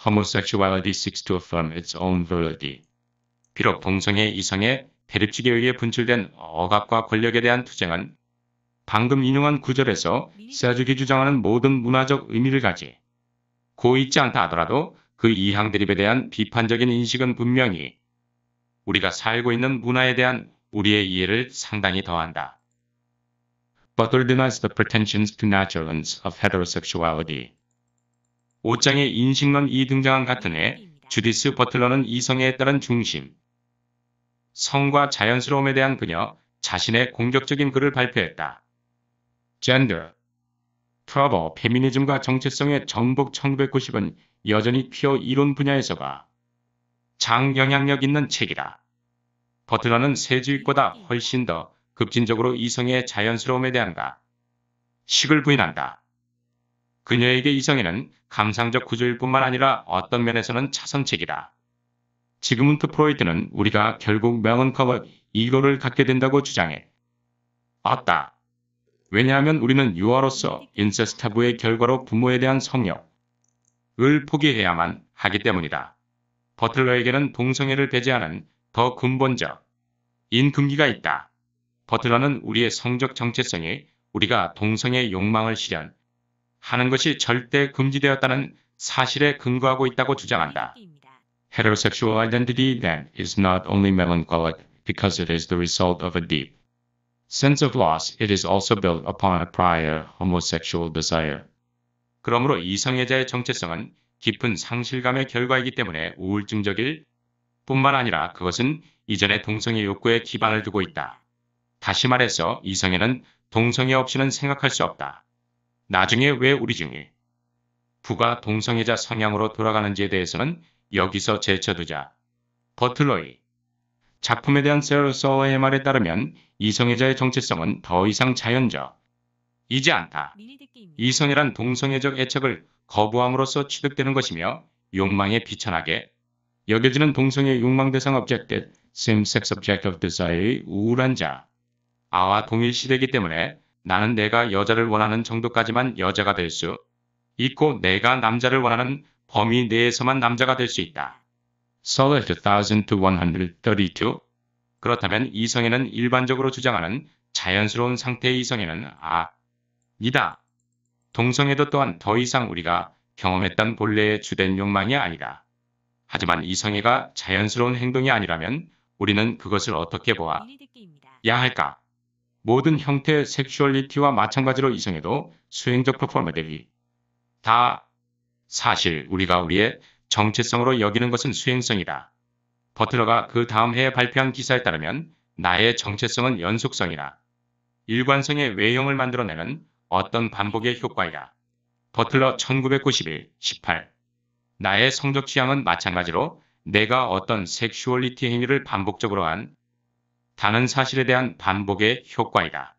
homosexuality seeks to affirm its own virility. 비록 동성애 이성의 대립축에 의해 분출된 억압과 권력에 대한 투쟁은 방금 인용한 구절에서 세주기 주장하는 모든 문화적 의미를 가지고 있지 않다 하더라도 그 이항 대립에 대한 비판적인 인식은 분명히 우리가 살고 있는 문화에 대한 우리의 이해를 상당히 더한다. Butler denies the pretensions to naturalness of heterosexuality. 5장의 인식론 이 등장한 같은 해 주디스 버틀러는 이성애에 따른 중심, 성과 자연스러움에 대한 그녀 자신의 공격적인 글을 발표했다. Gender, Trouble, 페미니즘과 정체성의 정복 1990은 여전히 퀴어 이론 분야에서가 장영향력 있는 책이다. 버틀러는 세주익보다 훨씬 더 급진적으로 이성의 자연스러움에 대한 식을 부인한다. 그녀에게 이성애는 감상적 구조일 뿐만 아니라 어떤 면에서는 차선책이다. 지그문트 프로이트는 우리가 결국 멜런컬러 이거를 갖게 된다고 주장해 왔다. 왜냐하면 우리는 유아로서 인세스트 타부의 결과로 부모에 대한 성욕을 포기해야만 하기 때문이다. 버틀러에게는 동성애를 배제하는 더 근본적인 금기가 있다. 버틀러는 우리의 성적 정체성이 우리가 동성애 욕망을 실현하는 것이 절대 금지되었다는 사실에 근거하고 있다고 주장한다. Heterosexual identity, then, is not only melancholic because it is the result of a deep sense of loss, it is also built upon a prior homosexual desire. 그러므로 이성애자의 정체성은 깊은 상실감의 결과이기 때문에 우울증적일 뿐만 아니라 그것은 이전의 동성애 욕구에 기반을 두고 있다. 다시 말해서 이성애는 동성애 없이는 생각할 수 없다. 나중에 왜 우리 중에 부가 동성애자 성향으로 돌아가는지에 대해서는 여기서 제쳐두자. 버틀러의 작품에 대한 세러서의 말에 따르면 이성애자의 정체성은 더 이상 자연적이지 않다. 이성애란 동성애적 애착을 거부함으로써 취득되는 것이며 욕망에 비천하게 여겨지는 동성애 욕망 대상 object, same-sex object of desire의 우울한 자. 아와 동일시되기 때문에 나는 내가 여자를 원하는 정도까지만 여자가 될 수 있고 내가 남자를 원하는 범위 내에서만 남자가 될 수 있다. Solid 2132. 그렇다면 이성애는 일반적으로 주장하는 자연스러운 상태의 이성애는 아니다. 동성애도 또한 더 이상 우리가 경험했던 본래의 주된 욕망이 아니다. 하지만 이성애가 자연스러운 행동이 아니라면 우리는 그것을 어떻게 보아야 미리 듣기입니다. 할까? 모든 형태의 섹슈얼리티와 마찬가지로 이성애도 수행적 퍼포머들이 다 사실 우리가 우리의 정체성으로 여기는 것은 수행성이다. 버틀러가 그 다음 해에 발표한 기사에 따르면 나의 정체성은 연속성이나 일관성의 외형을 만들어내는 어떤 반복의 효과이다. 버틀러 1991, 18. 나의 성적 취향은 마찬가지로 내가 어떤 섹슈얼리티 행위를 반복적으로 다는 사실에 대한 반복의 효과이다.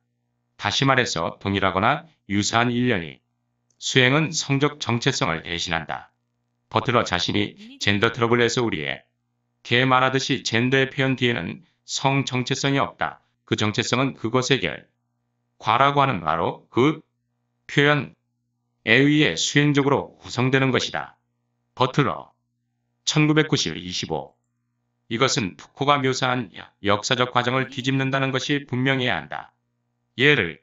다시 말해서 동일하거나 유사한 일련이 수행은 성적 정체성을 대신한다. 버틀러 자신이 젠더 트러블에서 우리에게 말하듯이 젠더의 표현 뒤에는 성 정체성이 없다. 그 정체성은 그것의 결과라고 하는 바로 그 표현에 의해 수행적으로 구성되는 것이다. 버틀러 1990, 25. 이것은 푸코가 묘사한 역사적 과정을 뒤집는다는 것이 분명해야 한다. 예를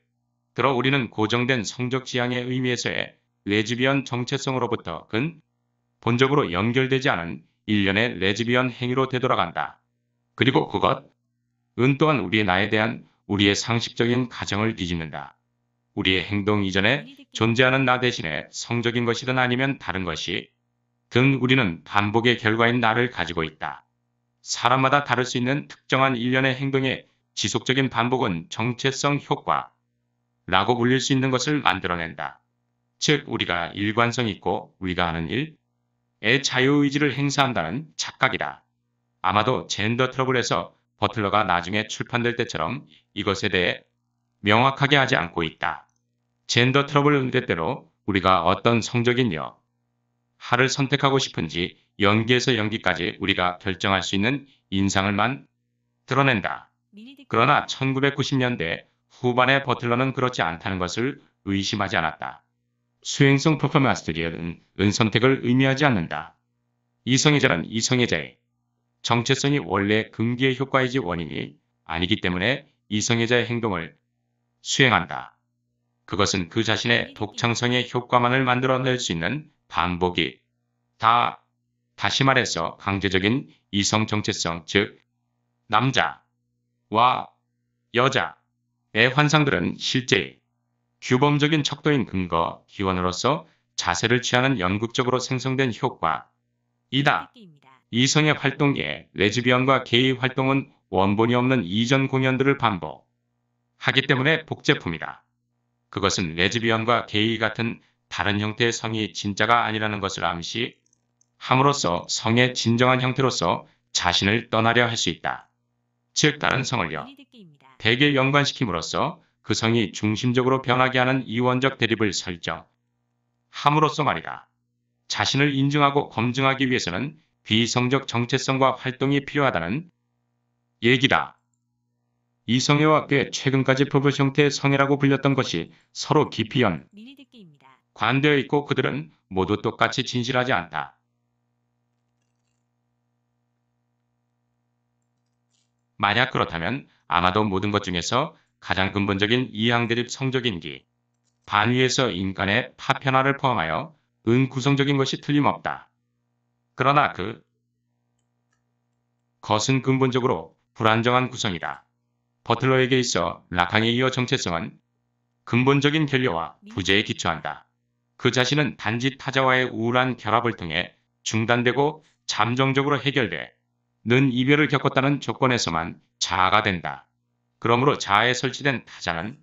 들어 우리는 고정된 성적 지향의 의미에서의 레즈비언 정체성으로부터 근본적으로 연결되지 않은 일련의 레즈비언 행위로 되돌아간다. 그리고 그것은 또한 우리의 나에 대한 우리의 상식적인 가정을 뒤집는다. 우리의 행동 이전에 미리 듣기입니다. 존재하는 나 대신에 성적인 것이든 아니면 다른 것이든 우리는 반복의 결과인 나를 가지고 있다. 사람마다 다를 수 있는 특정한 일련의 행동의 지속적인 반복은 정체성 효과라고 불릴 수 있는 것을 만들어낸다. 즉 우리가 일관성 있고 우리가 하는 일의 자유의지를 행사한다는 착각이다. 아마도 젠더 트러블에서 버틀러가 나중에 출판될 때처럼 이것에 대해 명확하게 하지 않고 있다. 젠더 트러블 응대대로 우리가 어떤 성적인 하를 선택하고 싶은지 연기에서 연기까지 우리가 결정할 수 있는 인상을 드러낸다. 미리 듣기. 그러나 1990년대 후반의 버틀러는 그렇지 않다는 것을 의심하지 않았다. 수행성 퍼포먼스들은 선택을 의미하지 않는다. 이성애자는 이성애자의 정체성이 원래 금기의 효과이지 원인이 아니기 때문에 이성애자의 행동을 수행한다. 그것은 그 자신의 독창성의 효과만을 만들어낼 수 있는 반복이 다시 말해서 강제적인 이성 정체성, 즉 남자와 여자의 환상들은 실제의 규범적인 척도인 근거, 기원으로서 자세를 취하는 연극적으로 생성된 효과이다. 미리 듣기입니다. 이성의 활동에 레즈비언과 게이 활동은 원본이 없는 이전 공연들을 반복하기 때문에 복제품이다. 그것은 레즈비언과 게이 같은 다른 형태의 성이 진짜가 아니라는 것을 암시함으로써 성의 진정한 형태로서 자신을 떠나려 할 수 있다. 즉 다른 성을 미리 듣기입니다. 대개 연관시킴으로써 그 성이 중심적으로 변하게 하는 이원적 대립을 설정함으로써 말이다. 자신을 인증하고 검증하기 위해서는 비성적 정체성과 활동이 필요하다는 얘기다. 이성애와 꽤 최근까지 퍼블 형태의 성애라고 불렸던 것이 서로 깊이 미리 듣기입니다. 관되어 있고 그들은 모두 똑같이 진실하지 않다. 만약 그렇다면 아마도 모든 것 중에서 가장 근본적인 이항대립 성적인기 반위에서 인간의 파편화를 포함하여 은구성적인 것이 틀림없다. 그러나 그것은 근본적으로 불안정한 구성이다. 버틀러에게 있어 라칸에 이어 정체성은 근본적인 결여와 부재에 기초한다. 그 자신은 단지 타자와의 우울한 결합을 통해 중단되고 잠정적으로 해결되는 이별을 겪었다는 조건에서만 자아가 된다. 그러므로 자아에 설치된 타자는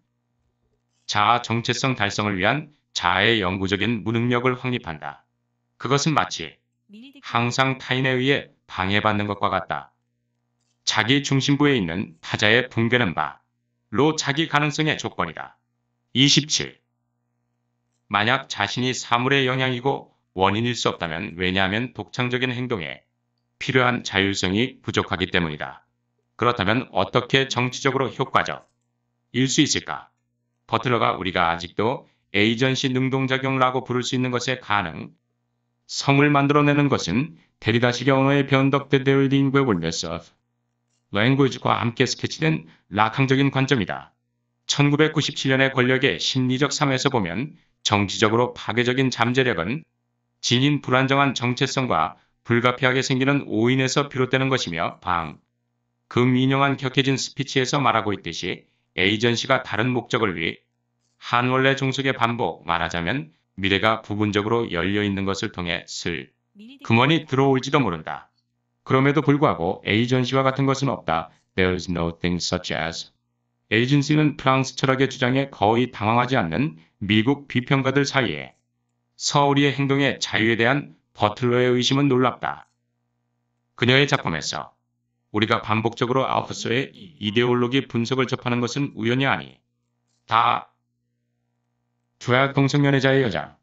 자아 정체성 달성을 위한 자아의 영구적인 무능력을 확립한다. 그것은 마치 미리 듣기. 항상 타인에 의해 방해받는 것과 같다. 자기 중심부에 있는 타자의 붕괴는 바로 자기 가능성의 조건이다. 27. 만약 자신이 사물의 영향이고 원인일 수 없다면 왜냐하면 독창적인 행동에 필요한 자율성이 부족하기 때문이다. 그렇다면 어떻게 정치적으로 효과적일 수 있을까? 버틀러가 우리가 아직도 에이전시 능동작용이라고 부를 수 있는 것의 가능성을 만들어내는 것은 데리다식의 언어의 변덕대 데일링구의 원래서 랭귀지과 함께 스케치된 락항적인 관점이다. 1997년의 권력의 심리적 상에서 보면 정치적으로 파괴적인 잠재력은 지닌 불안정한 정체성과 불가피하게 생기는 오인에서 비롯되는 것이며 그 민영한 격해진 스피치에서 말하고 있듯이 에이전시가 다른 목적을 위한 원래 종속의 반복, 말하자면 미래가 부분적으로 열려있는 것을 통해 금원이 들어올지도 모른다. 그럼에도 불구하고 에이전시와 같은 것은 없다. There is no thing such as. 에이전시는 프랑스 철학의 주장에 거의 당황하지 않는 미국 비평가들 사이에 우리의 행동의 자유에 대한 버틀러의 의심은 놀랍다. 그녀의 작품에서 우리가 반복적으로 아우터스의 이데올로기 분석을 접하는 것은 우연이 아니. 다 드래그 동성연애자의 여자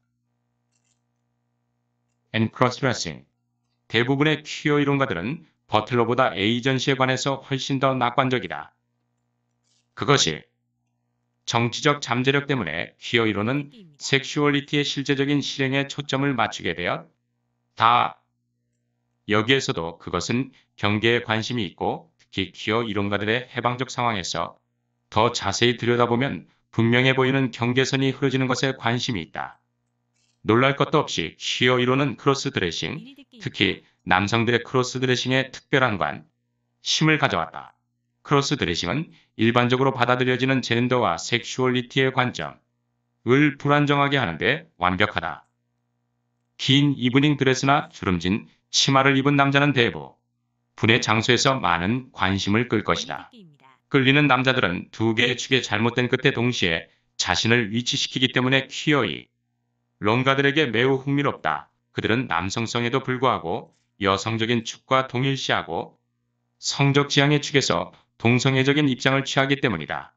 and crossdressing. 대부분의 퀴어 이론가들은 버틀러보다 에이전시에 관해서 훨씬 더 낙관적이다. 그것이 정치적 잠재력 때문에 퀴어 이론은 섹슈얼리티의 실제적인 실행에 초점을 맞추게 되었다. 여기에서도 그것은 경계에 관심이 있고 특히 퀴어 이론가들의 해방적 상황에서 더 자세히 들여다보면 분명해 보이는 경계선이 흐려지는 것에 관심이 있다. 놀랄 것도 없이 퀴어 이론은 크로스드레싱, 특히 남성들의 크로스드레싱에 특별한 관심을 가져왔다. 크로스드레싱은 일반적으로 받아들여지는 젠더와 섹슈얼리티의 관점을 불안정하게 하는데 완벽하다. 긴 이브닝 드레스나 주름진 치마를 입은 남자는 대부분의 장소에서 많은 관심을 끌 것이다. 끌리는 남자들은 두 개의 축의 잘못된 끝에 동시에 자신을 위치시키기 때문에 퀴어이 론가들에게 매우 흥미롭다. 그들은 남성성에도 불구하고 여성적인 축과 동일시하고 성적 지향의 축에서 동성애적인 입장을 취하기 때문이다.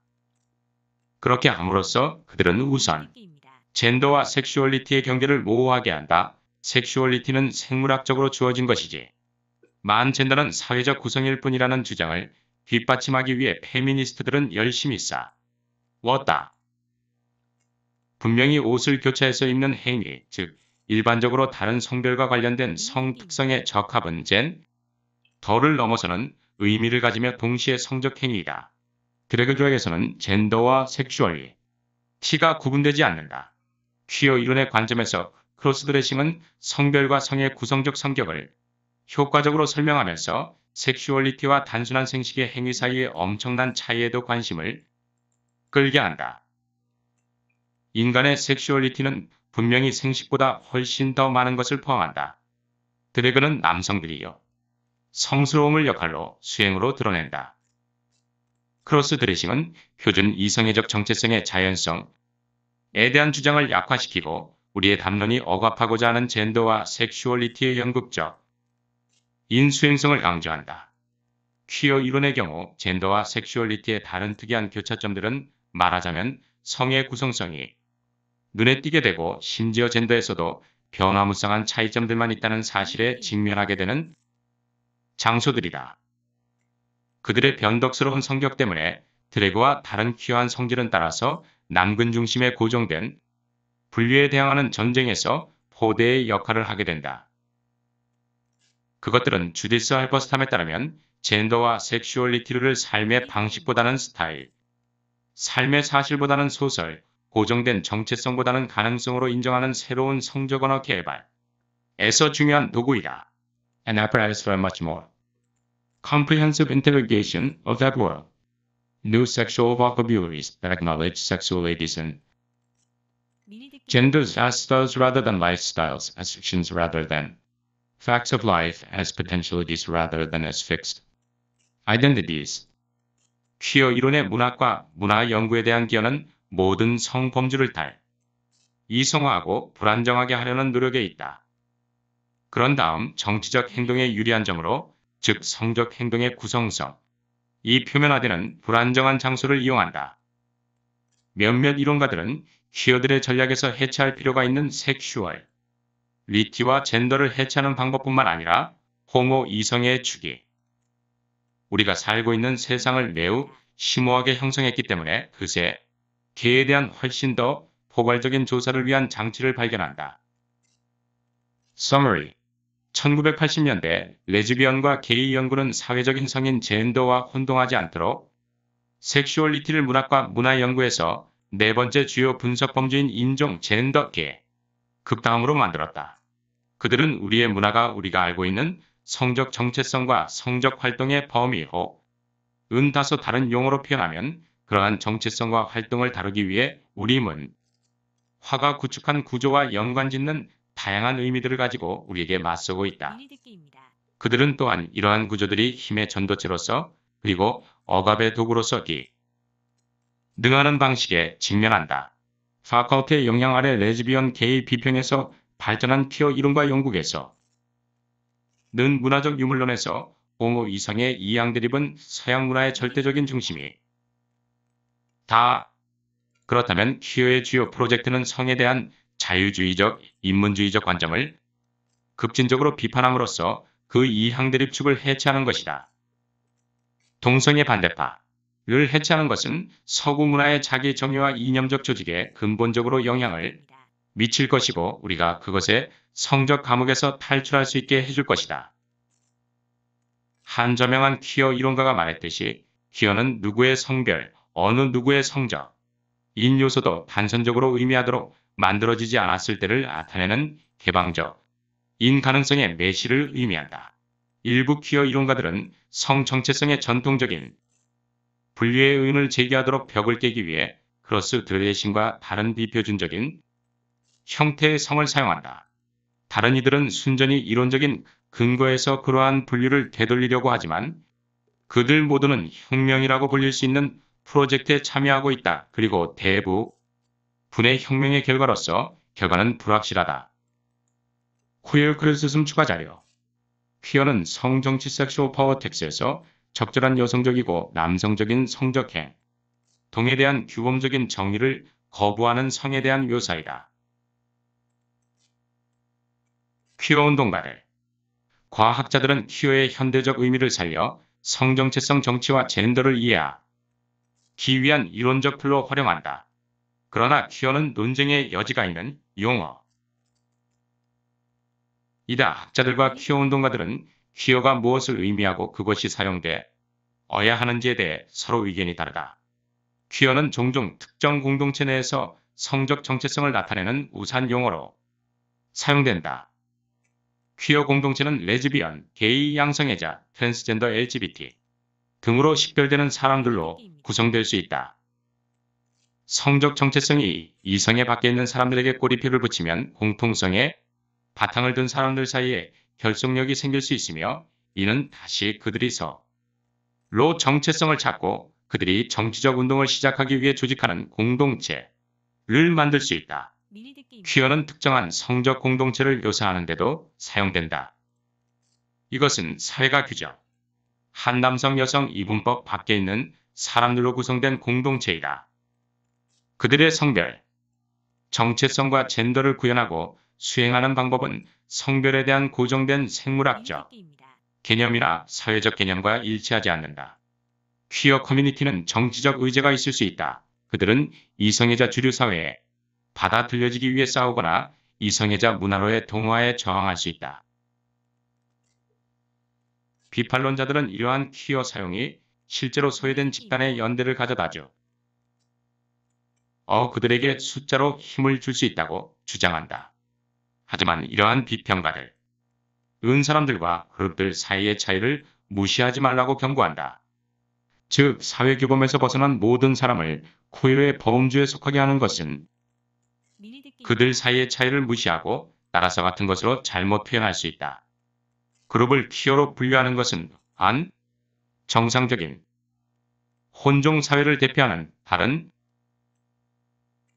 그렇게 함으로써 그들은 우선 젠더와 섹슈얼리티의 경계를 모호하게 한다. 섹슈얼리티는 생물학적으로 주어진 것이지. 젠더는 사회적 구성일 뿐이라는 주장을 뒷받침하기 위해 페미니스트들은 열심히 싸웠다. 분명히 옷을 교차해서 입는 행위, 즉 일반적으로 다른 성별과 관련된 성 특성의 적합은 젠더를 넘어서는 의미를 가지며 동시에 성적 행위이다. 드래그 조약에서는 젠더와 섹슈얼리티가 구분되지 않는다. 퀴어 이론의 관점에서 크로스드레싱은 성별과 성의 구성적 성격을 효과적으로 설명하면서 섹슈얼리티와 단순한 생식의 행위 사이의 엄청난 차이에도 관심을 끌게 한다. 인간의 섹슈얼리티는 분명히 생식보다 훨씬 더 많은 것을 포함한다. 드래그는 남성들이요 성스러움을 역할로 수행으로 드러낸다. 크로스드레싱은 표준 이성애적 정체성의 자연성에 대한 주장을 약화시키고 우리의 담론이 억압하고자 하는 젠더와 섹슈얼리티의 연극적 인수행성을 강조한다. 퀴어 이론의 경우 젠더와 섹슈얼리티의 다른 특이한 교차점들은 말하자면 성의 구성성이 눈에 띄게 되고 심지어 젠더에서도 변화무쌍한 차이점들만 있다는 사실에 직면하게 되는 장소들이다. 그들의 변덕스러운 성격 때문에 드래그와 다른 퀴어한 성질은 따라서 남근 중심에 고정된 분류에 대항하는 전쟁에서 포대의 역할을 하게 된다. 그것들은 주디스 할버스탐에 따르면 젠더와 섹슈얼리티를 삶의 방식보다는 스타일, 삶의 사실보다는 소설, 고정된 정체성보다는 가능성으로 인정하는 새로운 성적 언어 개발에서 중요한 도구이다. An apparatus for much more comprehensive interrogation of that world. New sexual vocabularies that acknowledge sexualities and genders as styles rather than lifestyles, as fictions rather than facts of life, as potentialities rather than as fixed identities. 퀴어 이론의 문학과 문화 연구에 대한 기여는 모든 성범주를 이성화하고 불안정하게 하려는 노력에 있다. 그런 다음 정치적 행동에 유리한 점으로, 즉 성적 행동의 구성성, 이 표면화되는 불안정한 장소를 이용한다. 몇몇 이론가들은 퀴어들의 전략에서 해체할 필요가 있는 섹슈얼 리티와 젠더를 해체하는 방법뿐만 아니라 호모 이성의 주기. 우리가 살고 있는 세상을 매우 심오하게 형성했기 때문에 그새 개에 대한 훨씬 더 포괄적인 조사를 위한 장치를 발견한다. Summary. 1980년대 레즈비언과 게이 연구는 사회적인 성인 젠더와 혼동하지 않도록 섹슈얼리티를 문학과 문화 연구에서 네 번째 주요 분석 범주인 인종 젠더 개 극다음으로 만들었다. 그들은 우리의 문화가 우리가 알고 있는 성적 정체성과 성적 활동의 범위 혹은 다소 다른 용어로 표현하면 그러한 정체성과 활동을 다루기 위해 우리 문화가 구축한 구조와 연관짓는 다양한 의미들을 가지고 우리에게 맞서고 있다. 미리 듣기입니다. 그들은 또한 이러한 구조들이 힘의 전도체로서 그리고 억압의 도구로서 능하는 방식에 직면한다. 파커트의 영향 아래 레즈비언 게이 비평에서 발전한 퀴어 이론과 영국에서 는 문화적 유물론에서 호모 이성의 이양 드립은 서양 문화의 절대적인 중심이 다. 그렇다면 퀴어의 주요 프로젝트는 성에 대한 자유주의적, 인문주의적 관점을 급진적으로 비판함으로써 그 이양 드립 축을 해체하는 것이다. 동성애 반대파를 해체하는 것은 서구 문화의 자기 정의와 이념적 조직에 근본적으로 영향을 미칠 것이고 우리가 그것의 성적 감옥에서 탈출할 수 있게 해줄 것이다. 한 저명한 퀴어 이론가가 말했듯이 퀴어는 누구의 성별, 어느 누구의 성적, 인 요소도 단선적으로 의미하도록 만들어지지 않았을 때를 나타내는 개방적, 인 가능성의 메시를 의미한다. 일부 퀴어 이론가들은 성 정체성의 전통적인 분류의 의문을 제기하도록 벽을 깨기 위해 크로스 드레싱과 다른 비표준적인 형태의 성을 사용한다. 다른 이들은 순전히 이론적인 근거에서 그러한 분류를 되돌리려고 하지만 그들 모두는 혁명이라고 불릴 수 있는 프로젝트에 참여하고 있다. 그리고 대부분의 혁명의 결과는 불확실하다. 퀴어 크리티시즘 추가 자료. 퀴어는 성정치 섹슈얼 파워 텍스에서 적절한 여성적이고 남성적인 성적행, 동에 대한 규범적인 정의를 거부하는 성에 대한 묘사이다. 퀴어 운동가들. 과학자들은 퀴어의 현대적 의미를 살려 성정체성 정치와 젠더를 이해하기 위한 이론적 툴로 활용한다. 그러나 퀴어는 논쟁의 여지가 있는 용어이다. 학자들과 퀴어 운동가들은 퀴어가 무엇을 의미하고 그것이 사용되어야 하는지에 대해 서로 의견이 다르다. 퀴어는 종종 특정 공동체 내에서 성적 정체성을 나타내는 우산 용어로 사용된다. 퀴어 공동체는 레즈비언, 게이, 양성애자, 트랜스젠더 LGBT 등으로 식별되는 사람들로 구성될 수 있다. 성적 정체성이 이성에 밖에 있는 사람들에게 꼬리표를 붙이면 공통성에 바탕을 둔 사람들 사이에 결속력이 생길 수 있으며 이는 다시 그들이 서로 정체성을 찾고 그들이 정치적 운동을 시작하기 위해 조직하는 공동체를 만들 수 있다. 미리 듣기입니다. 퀴어는 특정한 성적 공동체를 묘사하는 데도 사용된다. 이것은 사회가 규정, 한 남성 여성 이분법 밖에 있는 사람들로 구성된 공동체이다. 그들의 성별, 정체성과 젠더를 구현하고 수행하는 방법은 성별에 대한 고정된 미리 생물학적 듣기입니다. 개념이나 사회적 개념과 일치하지 않는다. 퀴어 커뮤니티는 정치적 의제가 있을 수 있다. 그들은 이성애자 주류 사회에 받아들여지기 위해 싸우거나 이성애자 문화로의 동화에 저항할 수 있다. 비판론자들은 이러한 퀴어 사용이 실제로 소외된 집단의 연대를 가져다줘 그들에게 숫자로 힘을 줄 수 있다고 주장한다. 하지만 이러한 비평가들, 은 사람들과 그룹들 사이의 차이를 무시하지 말라고 경고한다. 즉, 사회규범에서 벗어난 모든 사람을 퀴어의 범주에 속하게 하는 것은 미리 듣기입니다. 그들 사이의 차이를 무시하고 따라서 같은 것으로 잘못 표현할 수 있다. 그룹을 퀴어로 분류하는 것은 정상적인 혼종 사회를 대표하는 다른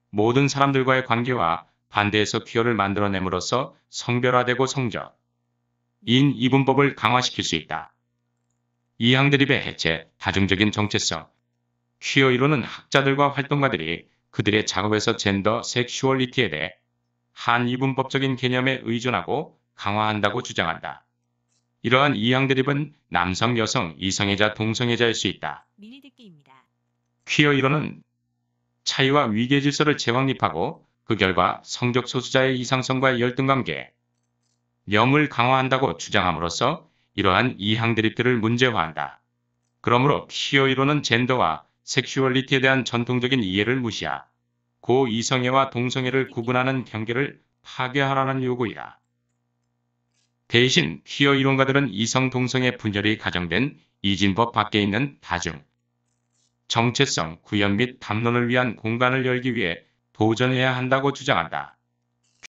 모든 사람들과의 관계와 반대해서 퀴어를 만들어냄으로써 성별화되고 성적, 인 이분법을 강화시킬 수 있다. 이양 드립의 해체, 다중적인 정체성. 퀴어 이론은 학자들과 활동가들이 그들의 작업에서 젠더, 섹슈얼리티에 대해 한 이분법적인 개념에 의존하고 강화한다고 주장한다. 이러한 이양 대립은 남성, 여성, 이성애자, 동성애자일 수 있다. 미리듣기입니다. 퀴어 이론은 차이와 위계 질서를 재확립하고 그 결과 성적 소수자의 이상성과의 열등관계, 명을 강화한다고 주장함으로써 이러한 이항 대립들을 문제화한다. 그러므로 퀴어 이론은 젠더와 섹슈얼리티에 대한 전통적인 이해를 무시하 고 이성애와 동성애를 구분하는 경계를 파괴하라는 요구이다. 대신 퀴어 이론가들은 이성 동성애 분열이 가정된 이진법 밖에 있는 다중, 정체성, 구현 및 담론을 위한 공간을 열기 위해 도전해야 한다고 주장한다.